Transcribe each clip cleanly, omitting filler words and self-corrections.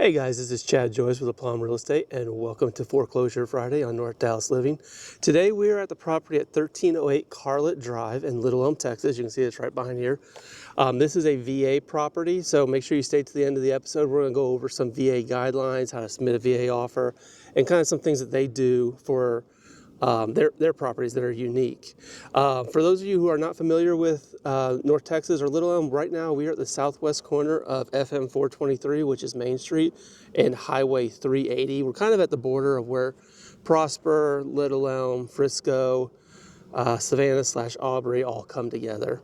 Hey guys, this is Chad Joyce with Little Elm Real Estate, and welcome to Foreclosure Friday on North Dallas Living. Today we are at the property at 1308 Carlet Drive in Little Elm, Texas. You can see it's right behind here. This is a VA property, so make sure you stay to the end of the episode. We're going to go over some VA guidelines, how to submit a VA offer, and kind of some things that they do for their properties that are unique. For those of you who are not familiar with North Texas or Little Elm, right now we are at the southwest corner of FM 423, which is Main Street, and Highway 380. We're kind of at the border of where Prosper, Little Elm, Frisco, Savannah/Aubrey all come together.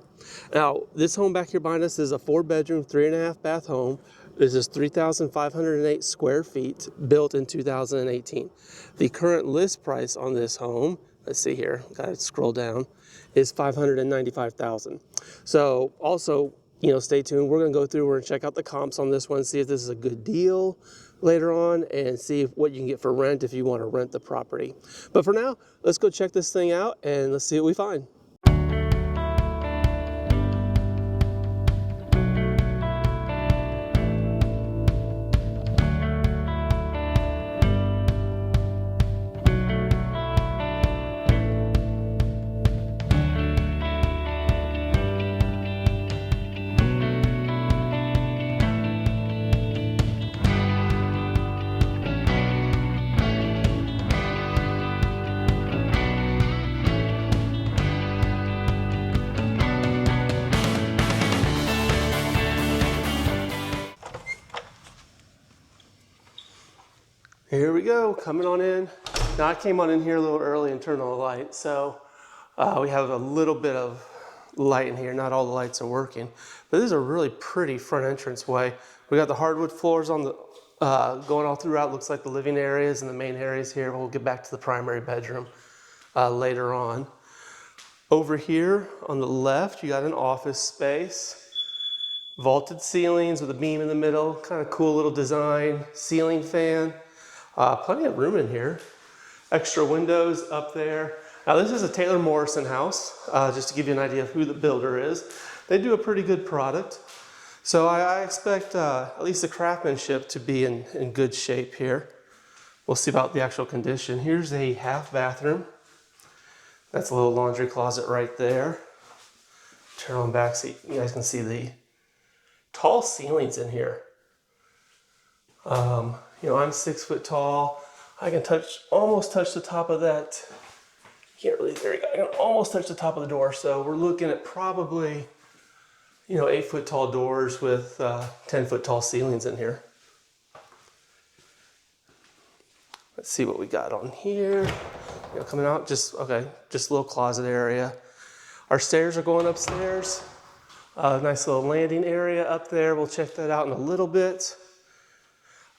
Now, this home back here behind us is a 4-bedroom, 3.5 bath home. This is 3,508 square feet, built in 2018. The current list price on this home, let's see here, gotta scroll down, is $595,000. So also, stay tuned. We're gonna go through, we're gonna check out the comps on this one, see if this is a good deal later on, and see what you can get for rent if you wanna rent the property. But for now, let's go check this thing out and let's see what we find. Here we go, coming on in. Now I came on in here a little early and turned on the light, so we have a little bit of light in here. Not all the lights are working, but this is a really pretty front entrance way. We got the hardwood floors on the going all throughout. Looks like the living areas and the main areas here. We'll get back to the primary bedroom later on. Over here on the left, you got an office space. Vaulted ceilings with a beam in the middle. Kind of cool little design. Ceiling fan. Plenty of room in here. Extra windows up there. Now this is a Taylor Morrison house, just to give you an idea of who the builder is. They do a pretty good product. So I expect at least the craftsmanship to be in good shape here. We'll see about the actual condition. Here's a half bathroom. That's a little laundry closet right there. Turn on back so you guys can see the tall ceilings in here. I'm 6 foot tall. I can almost touch the top of that. Can't really, there you go. I can almost touch the top of the door. So we're looking at probably, 8 foot tall doors with 10 foot tall ceilings in here. Let's see what we got on here. Coming out, just a little closet area. Our stairs are going upstairs. Nice little landing area up there. We'll check that out in a little bit.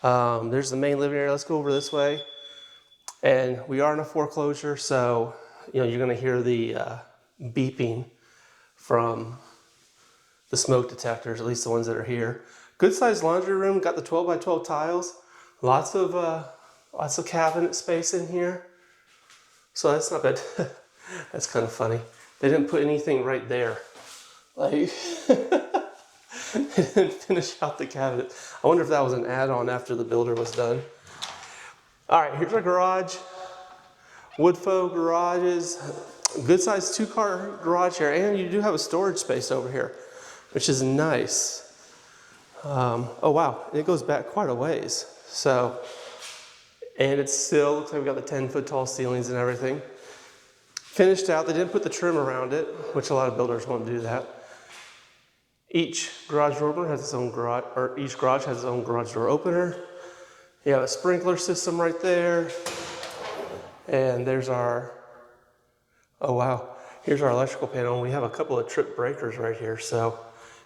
There's the main living area. Let's go over this way. And we are in a foreclosure, so you're going to hear the beeping from the smoke detectors, at least the ones that are here. Good sized laundry room. Got the 12 by 12 tiles. Lots of cabinet space in here. So that's not bad. That's kind of funny. They didn't put anything right there. Like. They didn't finish out the cabinet. I wonder if that was an add-on after the builder was done. All right, here's our garage. Wood faux garages. Good sized 2-car garage here. And you do have a storage space over here, which is nice. Oh wow, it goes back quite a ways. So, and it still looks like we got the 10 foot tall ceilings and everything. Finished out. They didn't put the trim around it, which a lot of builders won't do that. Each garage door opener has its own each garage has its own garage door opener. You have a sprinkler system right there. And there's our, oh wow, here's our electrical panel. We have a couple of trip breakers right here. So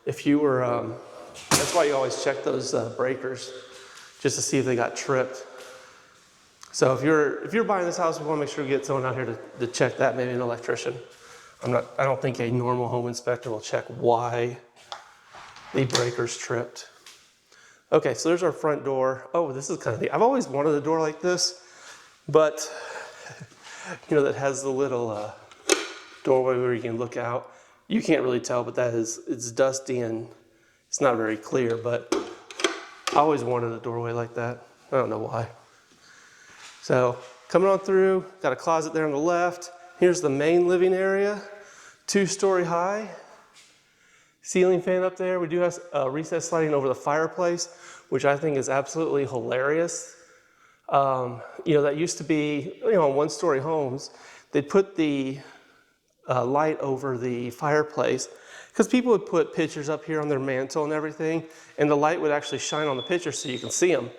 if you were, that's why you always check those breakers, just to see if they got tripped. So if you're buying this house, we want to make sure we get someone out here to check that, maybe an electrician. I don't think a normal home inspector will check why the breaker's tripped. Okay, so there's our front door. Oh, this is kind of neat. I've always wanted a door like this, but that has the little doorway where you can look out. You can't really tell, but it's dusty and it's not very clear, but always wanted a doorway like that. I don't know why. So coming on through, got a closet there on the left. Here's the main living area, 2-story high. Ceiling fan up there. We do have a recessed sliding over the fireplace, which I think is absolutely hilarious. That used to be, on 1-story homes, they'd put the light over the fireplace because people would put pictures up here on their mantle and everything, and the light would actually shine on the pictures so you can see them.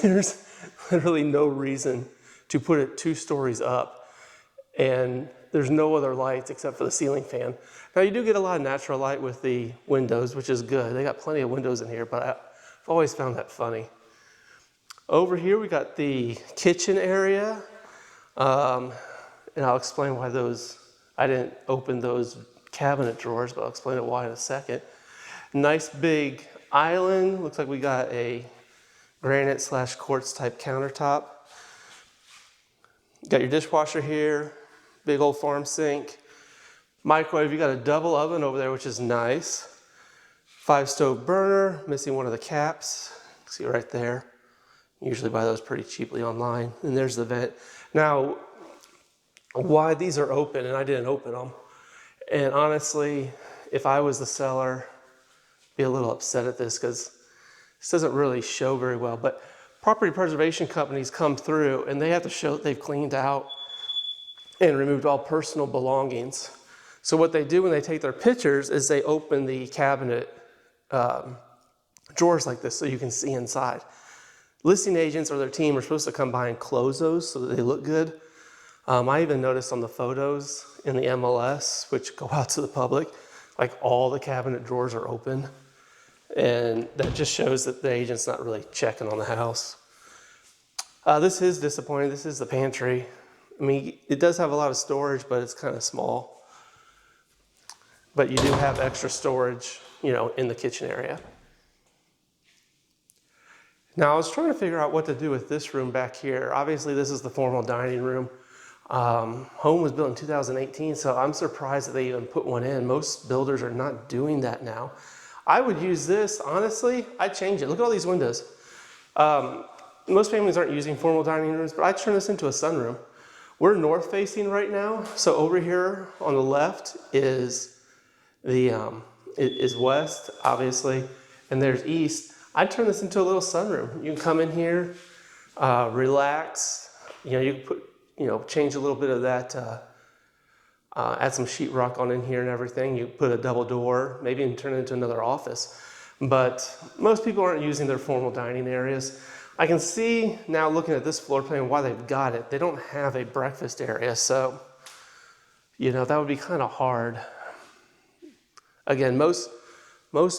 There's literally no reason to put it 2 stories up, and there's no other lights except for the ceiling fan. Now you do get a lot of natural light with the windows, which is good. They got plenty of windows in here, but I've always found that funny. Over here we got the kitchen area, and I'll explain why I didn't open those cabinet drawers, but I'll explain why in a second. Nice big island. Looks like we got a granite / quartz type countertop. Got your dishwasher here, big old farm sink. Microwave, you got a double oven over there, which is nice. 5-stove burner, missing one of the caps. See right there. Usually buy those pretty cheaply online. And there's the vent. Now, why these are open, and I didn't open them. And honestly, if I was the seller, I'd be a little upset at this because this doesn't really show very well. But property preservation companies come through and they have to show that they've cleaned out and removed all personal belongings. So what they do when they take their pictures is they open the cabinet drawers like this so you can see inside. Listing agents or their team are supposed to come by and close those so that they look good. I even noticed on the photos in the MLS, which go out to the public, like all the cabinet drawers are open. And that just shows that the agent's not really checking on the house. This is disappointing. This is the pantry. I mean, it does have a lot of storage, but it's kind of small. But you do have extra storage, in the kitchen area. Now, I was trying to figure out what to do with this room back here. Obviously, this is the formal dining room. Home was built in 2018, so I'm surprised that they even put one in. Most builders are not doing that now. I would use this, honestly, I'd change it. Look at all these windows. Most families aren't using formal dining rooms, but I'd turn this into a sunroom. We're north facing right now, so over here on the left is is west, obviously, and there's east. I'd turn this into a little sunroom. You can come in here, relax. You can put, change a little bit of that, add some sheetrock on in here and everything. You put a double door, maybe even turn it into another office. But most people aren't using their formal dining areas. I can see now looking at this floor plan why they've got it. They don't have a breakfast area, so, that would be kind of hard. Again, most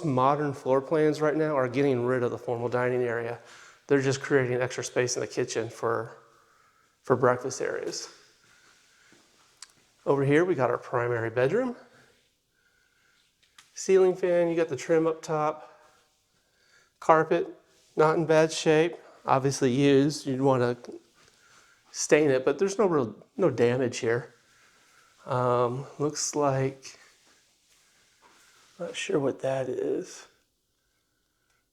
modern floor plans right now are getting rid of the formal dining area. They're just creating extra space in the kitchen for breakfast areas. Over here, we got our primary bedroom. Ceiling fan, you got the trim up top. Carpet, not in bad shape. Obviously used, you'd want to stain it, but there's no damage here. Looks like, not sure what that is.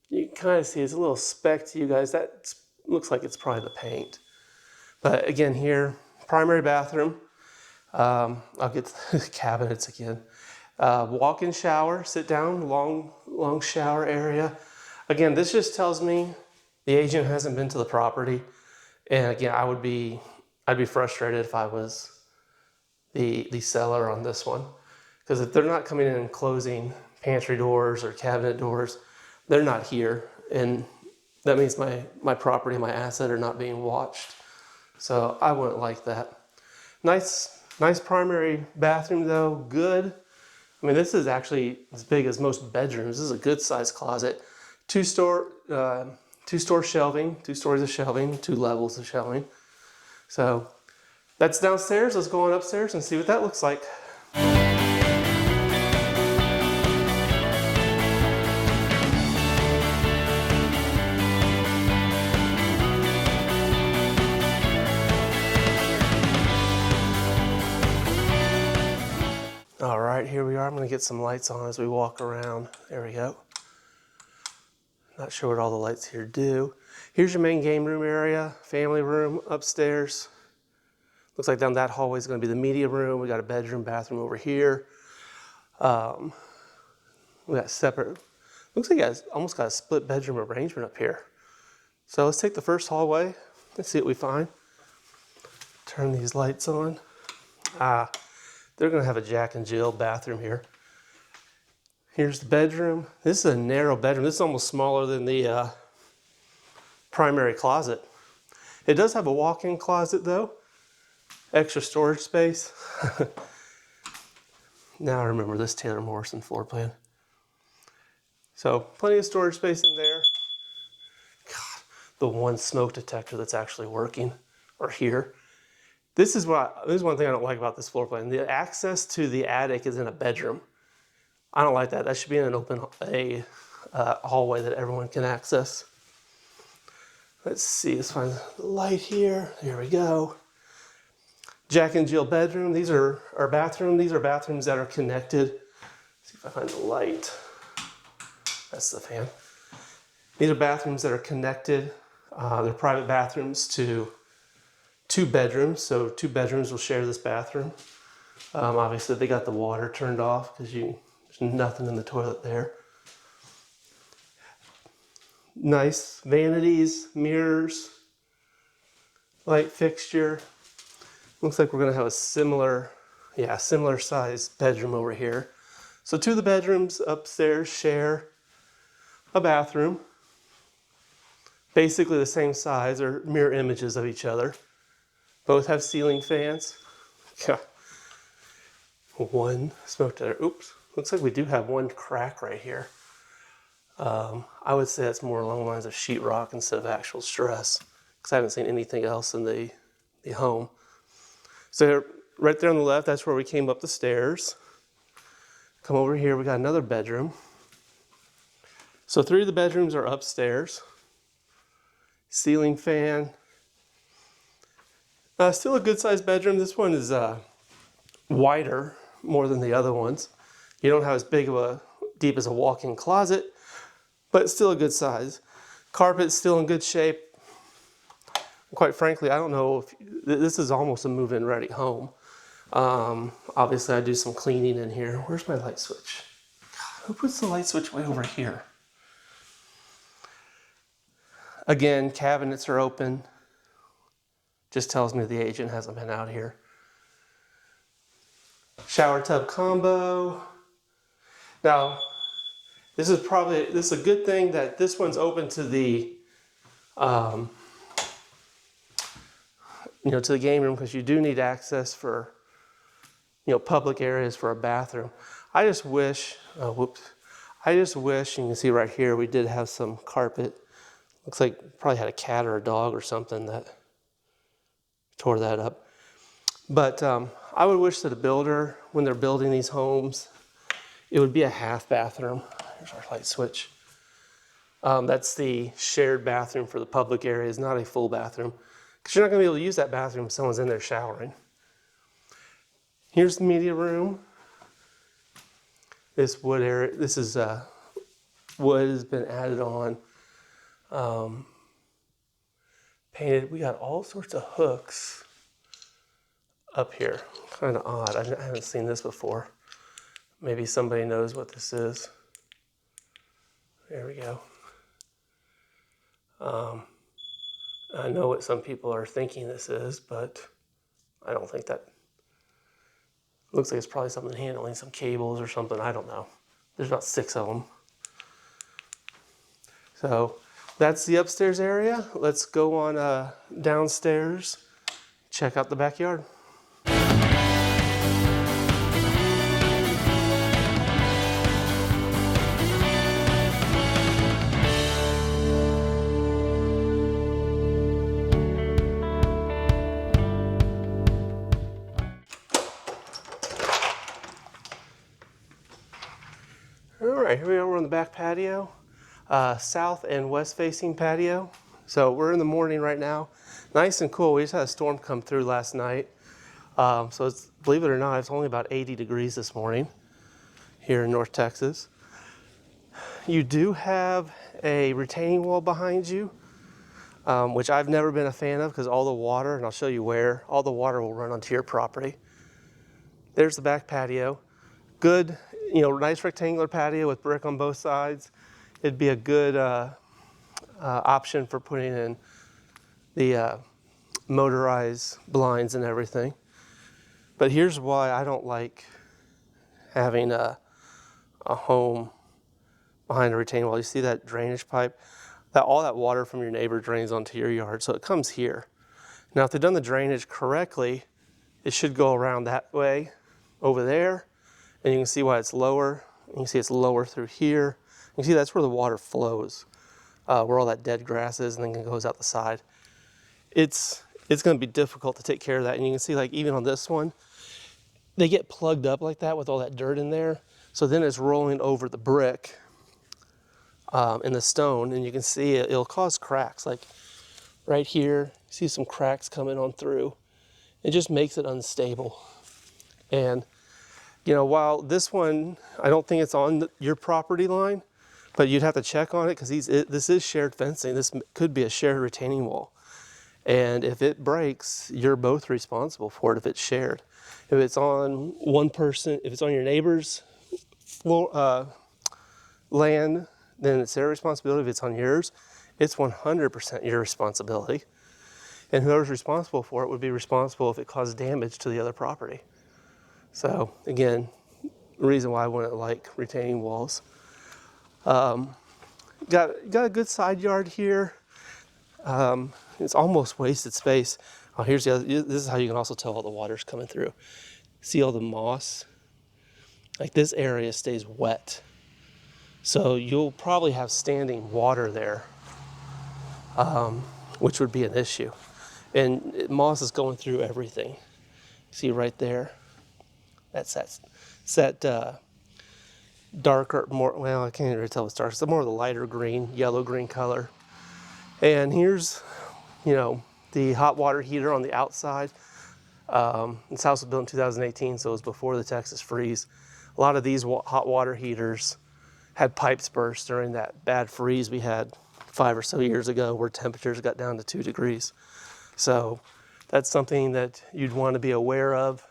You can kind of see it's a little speck to you guys. That looks like it's probably the paint. But again here, primary bathroom. I'll get to the cabinets again. Walk-in shower, sit down, long shower area. Again, this just tells me the agent hasn't been to the property. And again, I'd be frustrated if I was the seller on this one. Because if they're not coming in and closing pantry doors or cabinet doors, they're not here. And that means my property, my asset are not being watched. So I wouldn't like that. Nice primary bathroom though, good. I mean, this is actually as big as most bedrooms. This is a good sized closet. Two-story shelving, 2 stories of shelving, 2 levels of shelving. So that's downstairs. Let's go on upstairs and see what that looks like. All right, here we are. I'm going to get some lights on as we walk around. There we go. Not sure what all the lights here do. Here's your main game room area, family room upstairs. Looks like down that hallway is going to be the media room. We got a bedroom, bathroom over here. We got separate, looks like it's almost got a split bedroom arrangement up here. So let's take the first hallway and see what we find. Turn these lights on. They're going to have a Jack and Jill bathroom here. Here's the bedroom. This is a narrow bedroom. This is almost smaller than the primary closet. It does have a walk-in closet though. Extra storage space. Now I remember this Taylor Morrison floor plan. So plenty of storage space in there. God, the one smoke detector that's actually working, or here. This is one thing I don't like about this floor plan. The access to the attic is in a bedroom. I don't like that. That should be in an open hallway that everyone can access. Let's see, let's find the light here. Here we go. Jack and Jill bedroom. These are our bathroom. These are bathrooms that are connected. Let's see if I find the light. That's the fan. These are bathrooms that are connected. They're private bathrooms to 2 bedrooms. So 2 bedrooms will share this bathroom. Obviously they got the water turned off because there's nothing in the toilet there. Nice vanities, mirrors, light fixture. Looks like we're gonna have a similar size bedroom over here. So 2 of the bedrooms upstairs share a bathroom. Basically the same size, or mirror images of each other. Both have ceiling fans. One smoke detector. Oops. Looks like we do have one crack right here. I would say that's more along the lines of sheetrock instead of actual stress, because I haven't seen anything else in the home. So right there on the left, that's where we came up the stairs. Come over here, we got another bedroom. So 3 of the bedrooms are upstairs. Ceiling fan. Still a good sized bedroom. This one is wider more than the other ones. You don't have as big of a deep as a walk-in closet, but it's still a good size. Carpet's still in good shape. Quite frankly, I don't know if this is almost a move-in ready home. Obviously I do some cleaning in here. Where's my light switch? God, who puts the light switch way over here? Again, cabinets are open. Just tells me the agent hasn't been out here. Shower tub combo. Now, this is a good thing that this one's open to the, to the game room, because you do need access for, public areas for a bathroom. I just wish, you can see right here, we did have some carpet. Looks like probably had a cat or a dog or something that tore that up. But I would wish that a builder, when they're building these homes, it would be a half bathroom. Here's our light switch. That's the shared bathroom for the public areas, not a full bathroom, because you're not going to be able to use that bathroom if someone's in there showering. Here's the media room. This wood area, this is wood has been added on. Painted. We got all sorts of hooks up here. Kind of odd. I haven't seen this before. Maybe somebody knows what this is. There we go. I know what some people are thinking this is, but I don't think that. Looks like it's probably something handling some cables or something. I don't know. There's about 6 of them. So that's the upstairs area. Let's go on downstairs, check out the backyard. All right, here we are. We're on the back patio. South and west facing patio. So we're in the morning right now. Nice and cool. We just had a storm come through last night. So it's, believe it or not, it's only about 80 degrees this morning here in North Texas. you do have a retaining wall behind you, which I've never been a fan of because all the water, and I'll show you where, all the water will run onto your property. There's the back patio. Good, nice rectangular patio with brick on both sides. It'd be a good option for putting in the motorized blinds and everything. But here's why I don't like having a home behind a retaining wall. You see that drainage pipe? All that water from your neighbor drains onto your yard, so it comes here. Now, if they've done the drainage correctly, it should go around that way over there, and you can see why it's lower. You can see it's lower through here. You can see that's where the water flows, where all that dead grass is, and then it goes out the side. It's going to be difficult to take care of that, and you can see, like, even on this one, they get plugged up like that with all that dirt in there, so then it's rolling over the brick and the stone, and you can see it'll cause cracks. Like right here, you see some cracks coming on through. It just makes it unstable. And while this one, I don't think it's on your property line, but you'd have to check on it because this is shared fencing. This could be a shared retaining wall. And if it breaks, you're both responsible for it if it's shared. If it's on one person, if it's on your neighbor's land, then it's their responsibility. If it's on yours, it's 100% your responsibility. And whoever's responsible for it would be responsible if it caused damage to the other property. So again, the reason why I wouldn't like retaining walls. Got a good side yard here. It's almost wasted space. Oh, here's the other. This is how you can also tell all the water's coming through. See all the moss? Like, this area stays wet. So you'll probably have standing water there, which would be an issue. And moss is going through everything. See right there? That's that darker, more, well, I can't even really tell it's dark. It's more of the lighter green, yellow-green color. And here's, the hot water heater on the outside. This house was built in 2018, so it was before the Texas freeze. A lot of these hot water heaters had pipes burst during that bad freeze we had 5 or so years ago where temperatures got down to 2 degrees. So that's something that you'd want to be aware of.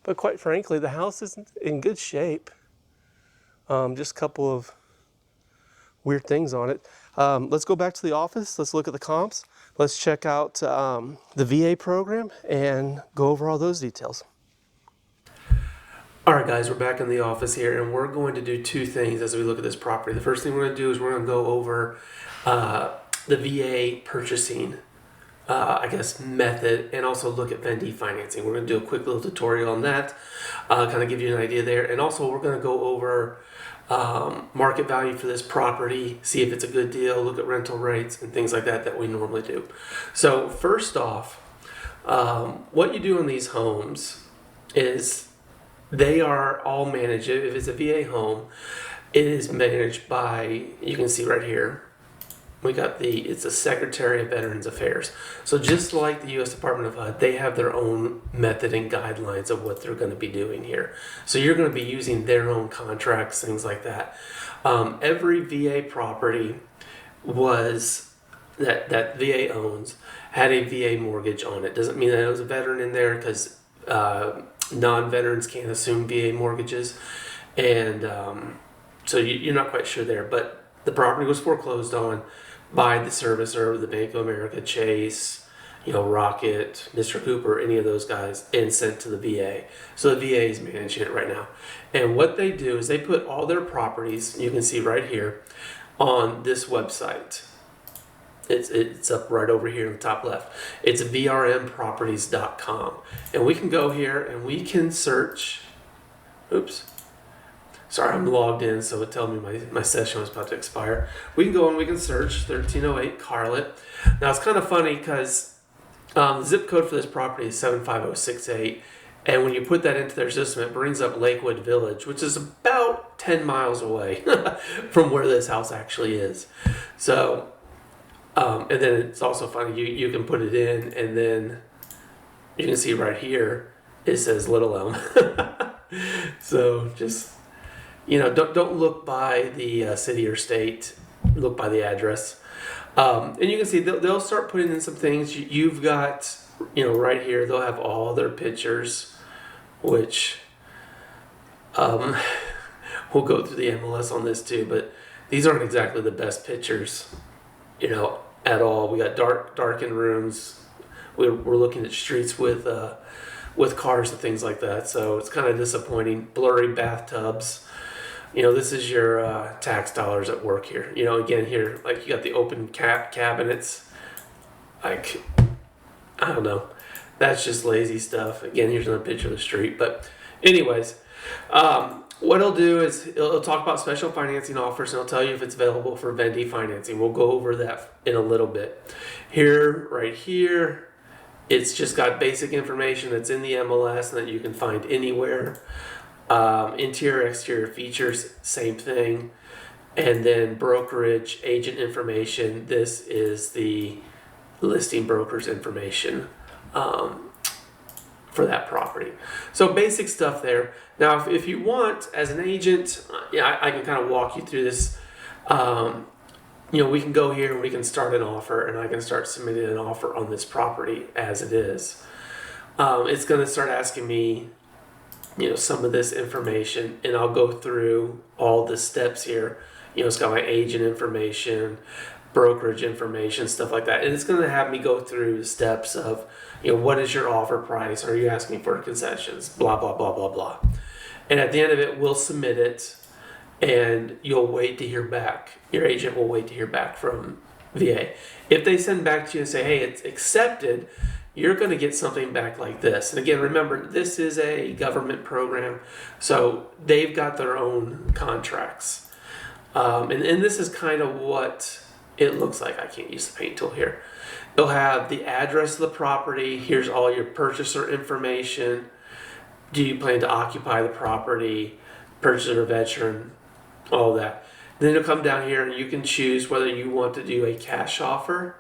But quite frankly, the house is in good shape. Just a couple of weird things on it. Let's go back to the office. Let's look at the comps. Let's check out the VA program and go over all those details. All right, guys, we're back in the office here, and we're going to do 2 things as we look at this property. The first thing we're going to do is we're going to go over the VA purchasing, method, and also look at Vendee financing. We're going to do a quick little tutorial on that, kind of give you an idea there. And also we're going to go over market value for this property, see if it's a good deal, look at rental rates and things like that we normally do. So first off, what you do in these homes is they are all managed. If it's a VA home, it is managed by, you can see right here, we got it's the Secretary of Veterans Affairs. So just like the U.S. Department of HUD, they have their own method and guidelines of what they're going to be doing here. So you're going to be using their own contracts, things like that. Every VA property that VA owns had a VA mortgage on it. Doesn't mean that it was a veteran in there, because non-veterans can't assume VA mortgages. And so you're not quite sure there. But the property was foreclosed on by the servicer, the Bank of America, Chase, Rocket, Mr. Cooper, any of those guys, and sent to the VA. So the VA is managing it right now. And what they do is they put all their properties, you can see right here, on this website. It's up right over here in the top left. It's vrmproperties.com. And we can go here and we can search. Oops. Sorry, I'm logged in, so it tells me my session was about to expire. We can go and we can search 1308 Carlet. Now, it's kind of funny because the zip code for this property is 75068. And when you put that into their system, it brings up Lakewood Village, which is about 10 miles away from where this house actually is. So, and then it's also funny, you can put it in, and then you can see right here, it says Little Elm. So just don't look by the city or state. Look by the address. And you can see they'll start putting in some things. You've got, right here, they'll have all their pictures, which we'll go through the MLS on this too, but these aren't exactly the best pictures, at all. We got darkened rooms. We're looking at streets with cars and things like that, so it's kind of disappointing. Blurry bathtubs. This is your tax dollars at work here. Again, here, like, you got the open cabinets. Like, I don't know. That's just lazy stuff. Again, here's another picture of the street. But anyways, what it'll do is it'll talk about special financing offers, and it'll tell you if it's available for Vendee financing. We'll go over that in a little bit. Right here, it's just got basic information that's in the MLS and that you can find anywhere. Interior, exterior features, same thing. And then brokerage, agent information. This is the listing broker's information for that property. So basic stuff there. Now, if you want, as an agent, I can kind of walk you through this. We can go here and we can start an offer, and I can start submitting an offer on this property as it is. It's going to start asking me some of this information, and I'll go through all the steps here. It's got my agent information, brokerage information, stuff like that. And it's going to have me go through the steps of, what is your offer price? Are you asking for concessions? Blah, blah, blah, blah, blah. And at the end of it, we'll submit it, and you'll wait to hear back. Your agent will wait to hear back from VA. If they send back to you and say, hey, it's accepted, you're going to get something back like this. And again, remember, this is a government program, so they've got their own contracts. And this is kind of what it looks like. I can't use the paint tool here. It'll have the address of the property. Here's all your purchaser information. Do you plan to occupy the property? Purchaser, veteran, all that. Then it'll come down here, and you can choose whether you want to do a cash offer.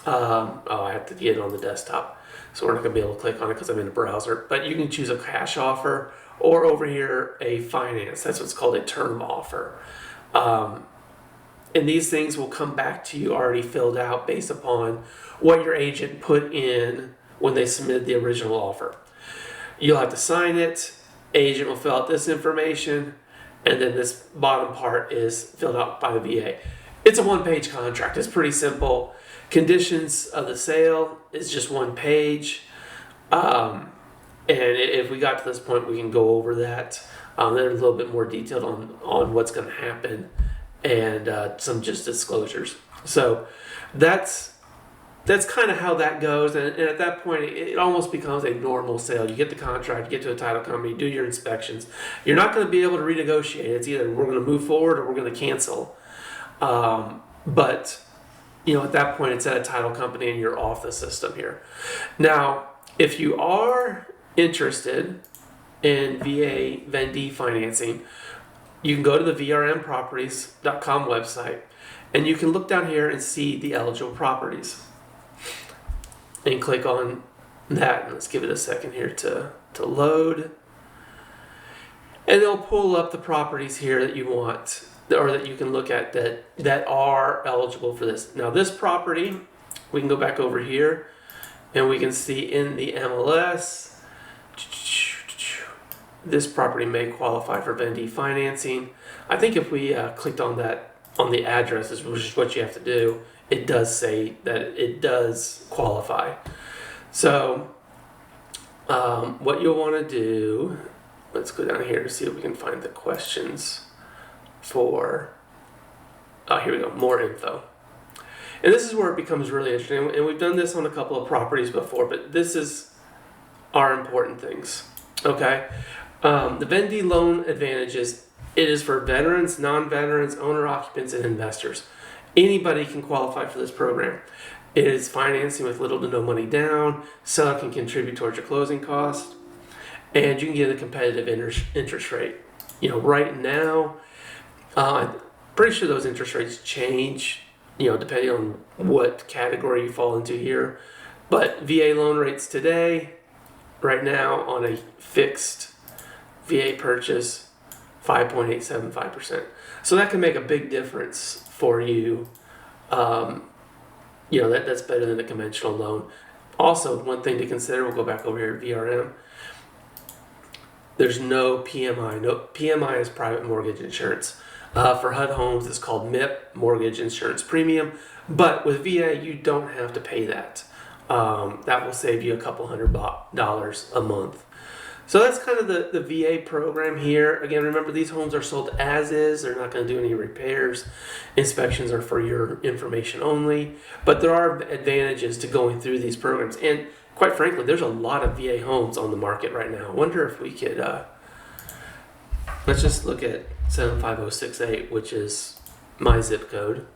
I have to get it on the desktop, so we're not going to be able to click on it because I'm in the browser. But you can choose a cash offer, or over here, a finance. That's what's called a term offer. And these things will come back to you already filled out based upon what your agent put in when they submitted the original offer. You'll have to sign it. Agent will fill out this information, and then this bottom part is filled out by the VA. It's a one-page contract. It's pretty simple. Conditions of the sale is just one page. And if we got to this point, we can go over that. They're a little bit more detailed on what's going to happen, and some just disclosures. So that's kind of how that goes. And at that point, it almost becomes a normal sale. You get the contract, you get to a title company, do your inspections. You're not going to be able to renegotiate. It's either we're going to move forward or we're going to cancel. But at that point, it's at a title company and you're off the system here. Now, if you are interested in VA Vendee financing, you can go to the vrmproperties.com website, and you can look down here and see the eligible properties. And click on that, and let's give it a second here to load. And it'll pull up the properties here that you want, or that you can look at that are eligible for this. Now this property, we can go back over here, and we can see in the MLS, this property may qualify for Vendee financing. I think if we clicked on that, on the addresses, which is what you have to do, it does say that it does qualify. So what you'll want to do, let's go down here to see if we can find the questions for, here we go, more info. And this is where it becomes really interesting, and we've done this on a couple of properties before, but this is our important things, okay? The Vendee loan advantages, it is for veterans, non-veterans, owner-occupants, and investors. Anybody can qualify for this program. It is financing with little to no money down. Seller can contribute towards your closing cost, and you can get a competitive interest rate. Right now, I'm pretty sure those interest rates change, depending on what category you fall into here. But VA loan rates today, right now, on a fixed VA purchase, 5.875%. So that can make a big difference for you. That's better than a conventional loan. Also, one thing to consider, we'll go back over here at VRM. There's no PMI. No PMI is private mortgage insurance. For HUD homes, it's called MIP, Mortgage Insurance Premium. But with VA, you don't have to pay that. That will save you a couple $100 a month. So that's kind of the VA program here. Again, remember, these homes are sold as is. They're not going to do any repairs. Inspections are for your information only. But there are advantages to going through these programs. And quite frankly, there's a lot of VA homes on the market right now. I wonder if we could, let's just look at 75068, which is my zip code.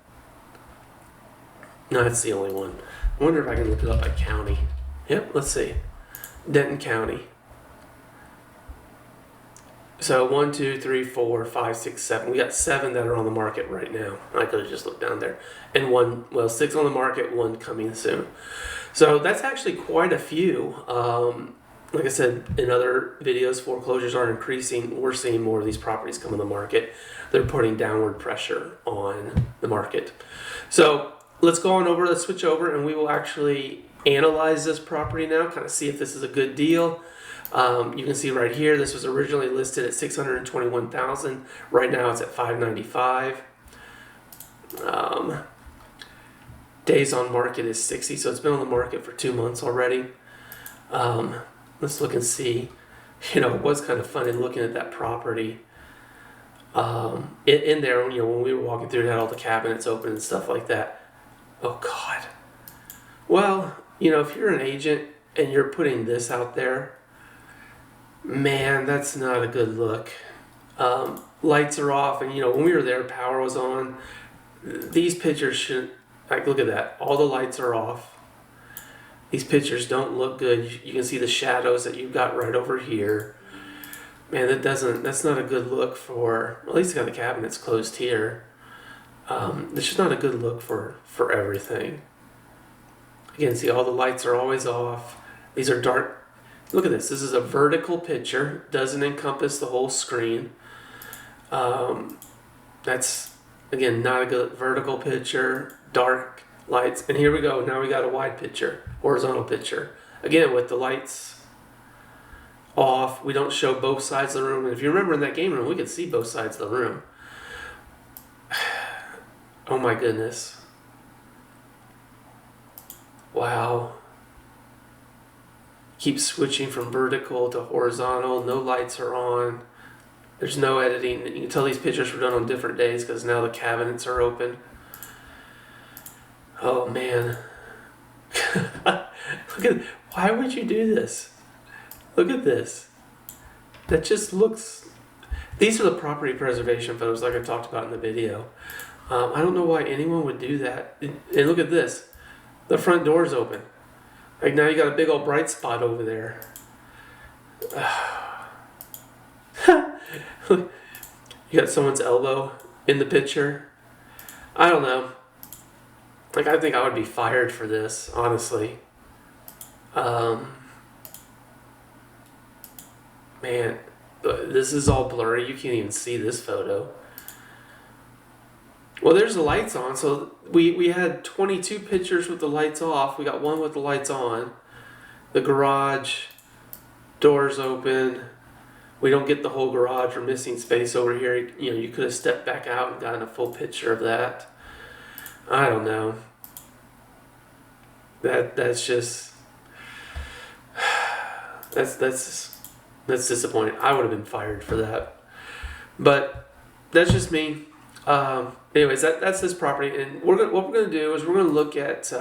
No, that's the only one. I wonder if I can look it up by county. Yep, let's see. Denton County. So 1, 2, 3, 4, 5, 6, 7. We got 7 that are on the market right now. I could have just looked down there. And 6 on the market, 1 coming soon. So that's actually quite a few. Like I said, in other videos, foreclosures are increasing. We're seeing more of these properties come on the market. They're putting downward pressure on the market. So let's go on over, let's switch over, and we will actually analyze this property now, kind of see if this is a good deal. You can see right here, this was originally listed at $621,000. Right now it's at $595. Days on market is 60, so it's been on the market for 2 months already. Let's look and see. It was kind of funny looking at that property. In there, when we were walking through, it had all the cabinets open and stuff like that. Oh God. Well, if you're an agent and you're putting this out there, man, that's not a good look. Lights are off, and when we were there, power was on. These pictures shouldn't, look at that. All the lights are off. These pictures don't look good. You can see the shadows that you've got right over here. Man, that's not a good look for, at least got the cabinets closed here. It's just not a good look for everything. Again, see, all the lights are always off. These are dark. Look at this. This is a vertical picture. Doesn't encompass the whole screen. That's, again, not a good vertical picture. Dark lights. And here we go. Now we got a wide picture. Horizontal picture. Again, with the lights off. We don't show both sides of the room. And if you remember in that game room, we could see both sides of the room. Oh my goodness. Wow. Keep switching from vertical to horizontal. No lights are on. There's no editing. You can tell these pictures were done on different days because now the cabinets are open. Oh man. Why would you do this? Look at this. That just looks... These are the property preservation photos like I talked about in the video. I don't know why anyone would do that. And look at this. The front door's open. Now you got a big old bright spot over there. You got someone's elbow in the picture. I don't know. I think I would be fired for this, honestly. Man, this is all blurry. You can't even see this photo. Well, there's the lights on. So we had 22 pictures with the lights off. We got one with the lights on. The garage, doors open. We don't get the whole garage. We're missing space over here. You could have stepped back out and gotten a full picture of that. I don't know. That's just... That's disappointing. I would have been fired for that. But that's just me. Anyways, that's this property, and what we're going to do is we're going to look at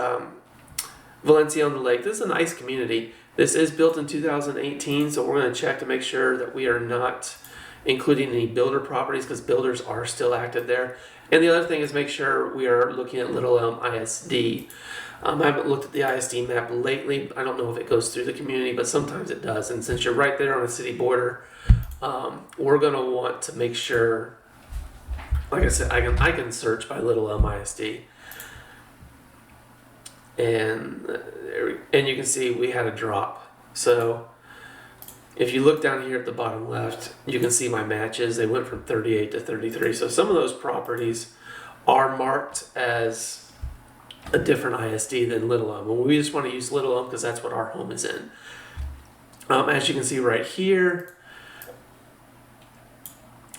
Valencia on the Lake. This is a nice community. This is built in 2018, so we're going to check to make sure that we are not including any builder properties because builders are still active there. And the other thing is make sure we are looking at Little Elm ISD. I haven't looked at the ISD map lately. I don't know if it goes through the community, but sometimes it does. And since you're right there on the city border, we're going to want to make sure... Like I said, I can search by Little Elm ISD, and you can see we had a drop. So if you look down here at the bottom left, you can see my matches. They went from 38 to 33. So some of those properties are marked as a different ISD than Little Elm. And we just want to use Little Elm because that's what our home is in. As you can see right here,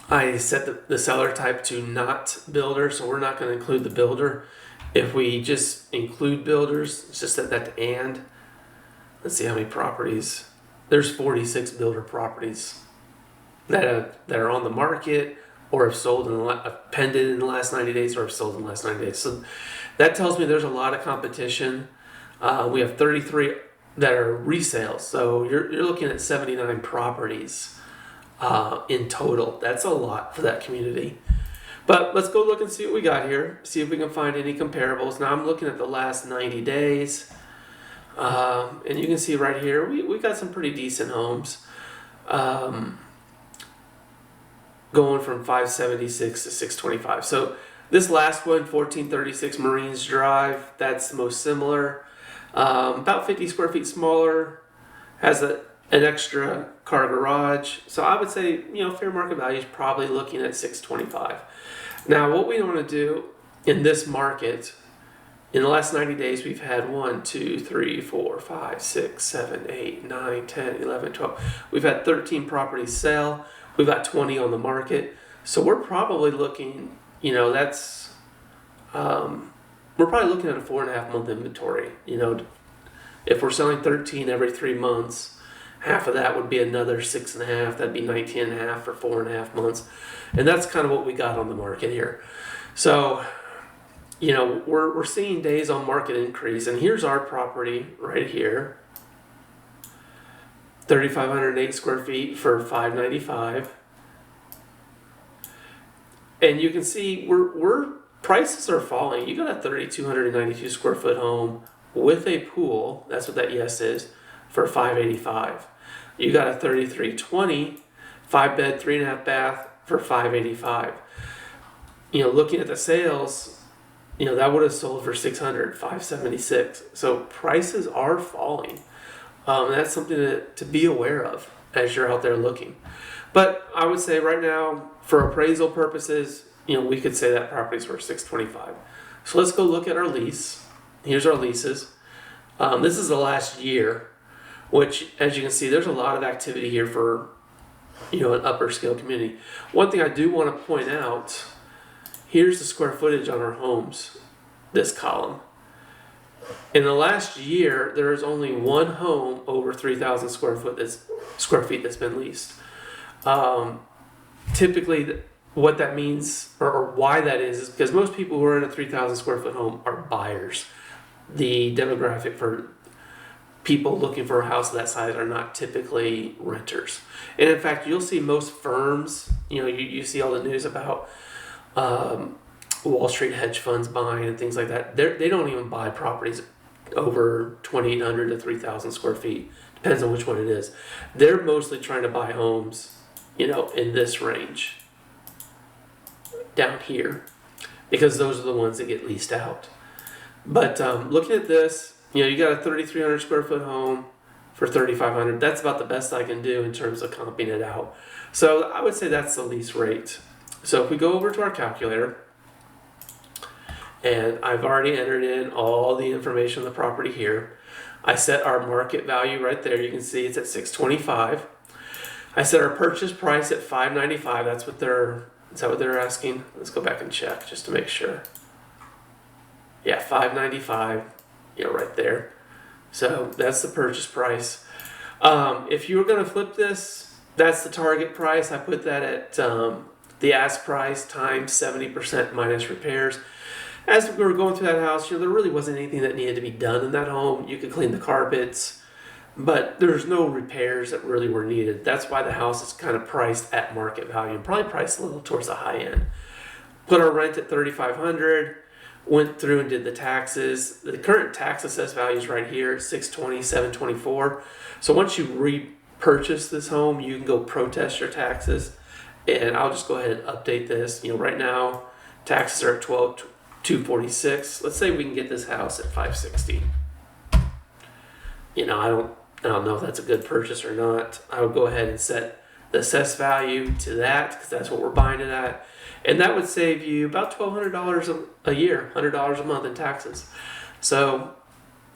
I set the seller type to not builder, so we're not going to include the builder. If we just include builders, let's just set that to and. Let's see how many properties. There's 46 builder properties that are on the market or have sold pended in the last 90 days or have sold in the last 90 days. So that tells me there's a lot of competition. We have 33 that are resales. So you're looking at 79 properties in total. That's a lot for that community. But let's go look and see what we got here. See if we can find any comparables. Now I'm looking at the last 90 days. And you can see right here, we got some pretty decent homes. Going from 576 to 625. So this last one, 1436 Marines Drive, that's the most similar. About 50 square feet smaller, has an extra car garage. So I would say, fair market value is probably looking at 625. Now, what we want to do in this market, in the last 90 days, we've had 1, 2, 3, 4, 5, 6, 7, 8, 9, 10, 11, 12. We've had 13 properties sell. We've got 20 on the market. So we're probably looking, we're probably looking at a 4.5 month inventory. If we're selling 13 every 3 months, half of that would be another 6.5. That'd be 19.5 for 4.5 months. And that's kind of what we got on the market here. So, we're seeing days on market increase. And here's our property right here. 3,508 square feet for $595. And you can see we're prices are falling. You got a 3,292 square foot home with a pool. That's what that yes is for $585. You got a 3,320 5-bed, 3.5 bath for $585. Looking at the sales, that would have sold for $600, $576. So prices are falling. That's something to be aware of as you're out there looking. But I would say right now, for appraisal purposes, we could say that property's worth $625. So let's go look at our lease. Here's our leases. This is the last year, which, as you can see, there's a lot of activity here for, an upper scale community. One thing I do want to point out, here's the square footage on our homes, this column. In the last year, there is only one home over 3,000 square feet that's been leased. Typically, what that means or why that is because most people who are in a 3,000 square foot home are buyers. The demographic for people looking for a house of that size are not typically renters. And in fact, you'll see most firms, you see all the news about Wall Street hedge funds buying and things like that. They don't even buy properties over 2,800 to 3,000 square feet. Depends on which one it is. They're mostly trying to buy homes, in this range down here because those are the ones that get leased out. But looking at this, you got a 3,300 square foot home for $3,500. That's about the best I can do in terms of comping it out. So I would say that's the lease rate. So if we go over to our calculator, and I've already entered in all the information on the property here. I set our market value right there. You can see it's at $625. I set our purchase price at $595. Is that what they're asking? Let's go back and check just to make sure. Yeah, $595, right there. So that's the purchase price. If you were going to flip this, that's the target price. I put that at the ask price times 70% minus repairs. As we were going through that house, there really wasn't anything that needed to be done in that home. You could clean the carpets, but there's no repairs that really were needed. That's why the house is kind of priced at market value and probably priced a little towards the high end. Put our rent at $3,500, went through and did the taxes. The current tax assessed value is right here, $620, $724. So once you repurchase this home, you can go protest your taxes. And I'll just go ahead and update this. Right now, taxes are at $246. Let's say we can get this house at $560. I don't know if that's a good purchase or not. I would go ahead and set the assessed value to that because that's what we're buying it at. And that would save you about $1,200 a year, $100 a month in taxes. So,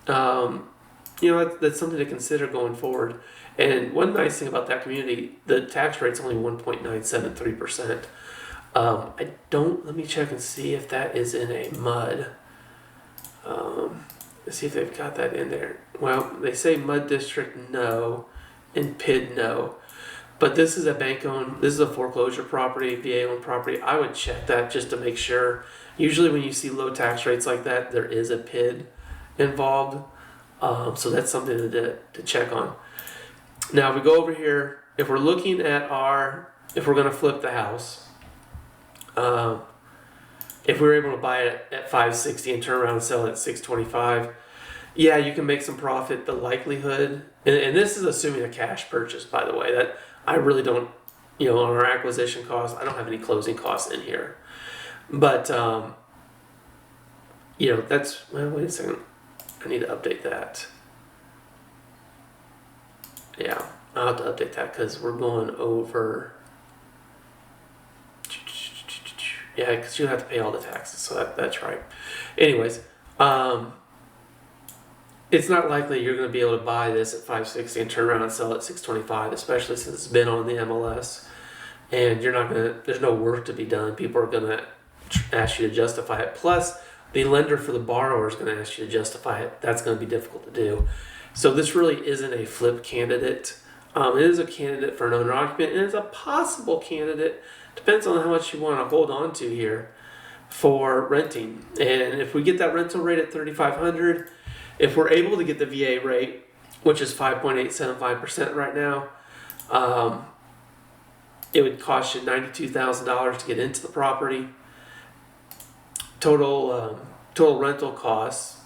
that's something to consider going forward. And one nice thing about that community, the tax rate's only 1.973%. Let me check and see if that is in a MUD. Let's see if they've got that in there. Well, they say MUD district no, and PID no. But this is a bank-owned, this is a foreclosure property, VA-owned property. I would check that just to make sure. Usually when you see low tax rates like that, there is a PID involved. So that's something to check on. Now, if we go over here, if we're looking at if we're going to flip the house, if we were able to buy it at $560 and turn around and sell it at $625, yeah, you can make some profit. The likelihood, and this is assuming a cash purchase, by the way, that I really don't, on our acquisition costs, I don't have any closing costs in here. But, that's, well, wait a second. I need to update that. Yeah, I'll have to update that because we're going over. Yeah, because you have to pay all the taxes, so that's right. Anyways, it's not likely you're going to be able to buy this at $560 and turn around and sell it at $625, especially since it's been on the MLS. And there's no work to be done. People are going to ask you to justify it. Plus, the lender for the borrower is going to ask you to justify it. That's going to be difficult to do. So this really isn't a flip candidate. It is a candidate for an owner-occupant, and it's a possible candidate. Depends on how much you want to hold on to here for renting. And if we get that rental rate at $3,500, if we're able to get the VA rate, which is 5.875% right now, it would cost you $92,000 to get into the property. Total rental costs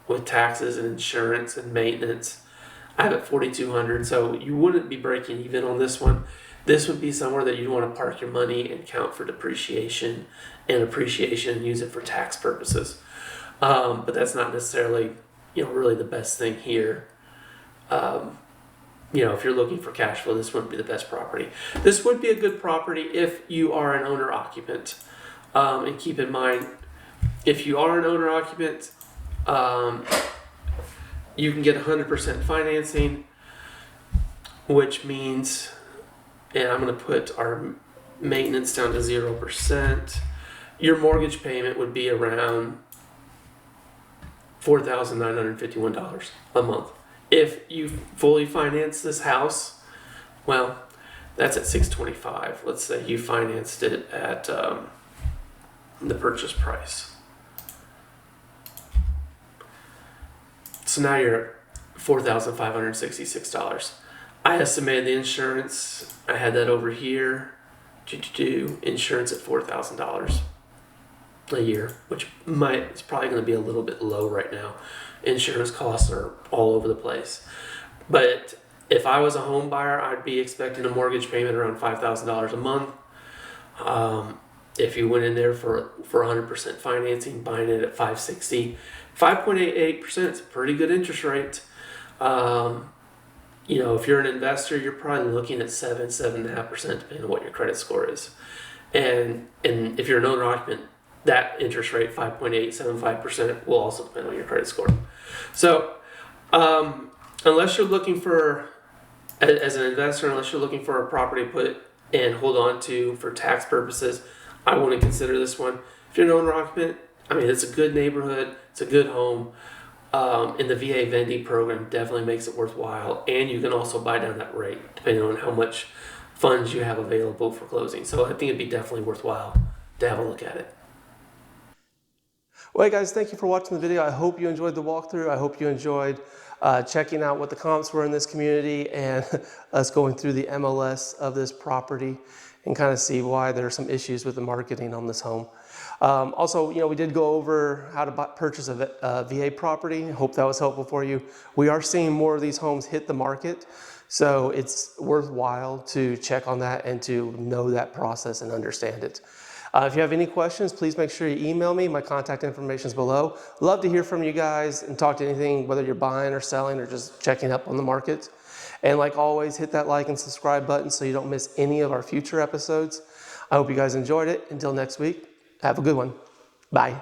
with taxes and insurance and maintenance, I have it $4,200. So you wouldn't be breaking even on this one. This would be somewhere that you'd want to park your money and count for depreciation and appreciation and use it for tax purposes. But that's not necessarily, really the best thing here. If you're looking for cash flow, this wouldn't be the best property. This would be a good property if you are an owner occupant. And keep in mind, if you are an owner occupant, you can get 100% financing, which means, and I'm going to put our maintenance down to 0%. Your mortgage payment would be around $4,951 a month. If you fully finance this house, well, that's at $625. Let's say you financed it at the purchase price. So now you're at $4,566. I estimated the insurance. I had that over here. Insurance at $4,000 a year, which it's probably going to be a little bit low right now. Insurance costs are all over the place. But if I was a home buyer, I'd be expecting a mortgage payment around $5,000 a month. If you went in there for 100% financing, buying it at $560, 5.88% is a pretty good interest rate. If you're an investor, you're probably looking at 7.5%, depending on what your credit score is. And if you're an owner occupant, that interest rate, 5.875%, will also depend on your credit score. So, unless you're looking for, as an investor, unless you're looking for a property to put and hold on to for tax purposes, I wouldn't consider this one. If you're an owner occupant, it's a good neighborhood, it's a good home. And the VA Vendee program definitely makes it worthwhile. And you can also buy down that rate, depending on how much funds you have available for closing. So I think it'd be definitely worthwhile to have a look at it. Well, hey guys, thank you for watching the video. I hope you enjoyed the walkthrough. I hope you enjoyed checking out what the comps were in this community and us going through the MLS of this property and kind of see why there are some issues with the marketing on this home. Also, we did go over how to purchase a VA property. Hope that was helpful for you. We are seeing more of these homes hit the market, so it's worthwhile to check on that and to know that process and understand it. If you have any questions, please make sure you email me. My contact information is below. Love to hear from you guys and talk to anything, whether you're buying or selling or just checking up on the market. And like always, hit that like and subscribe button so you don't miss any of our future episodes. I hope you guys enjoyed it. Until next week, have a good one. Bye.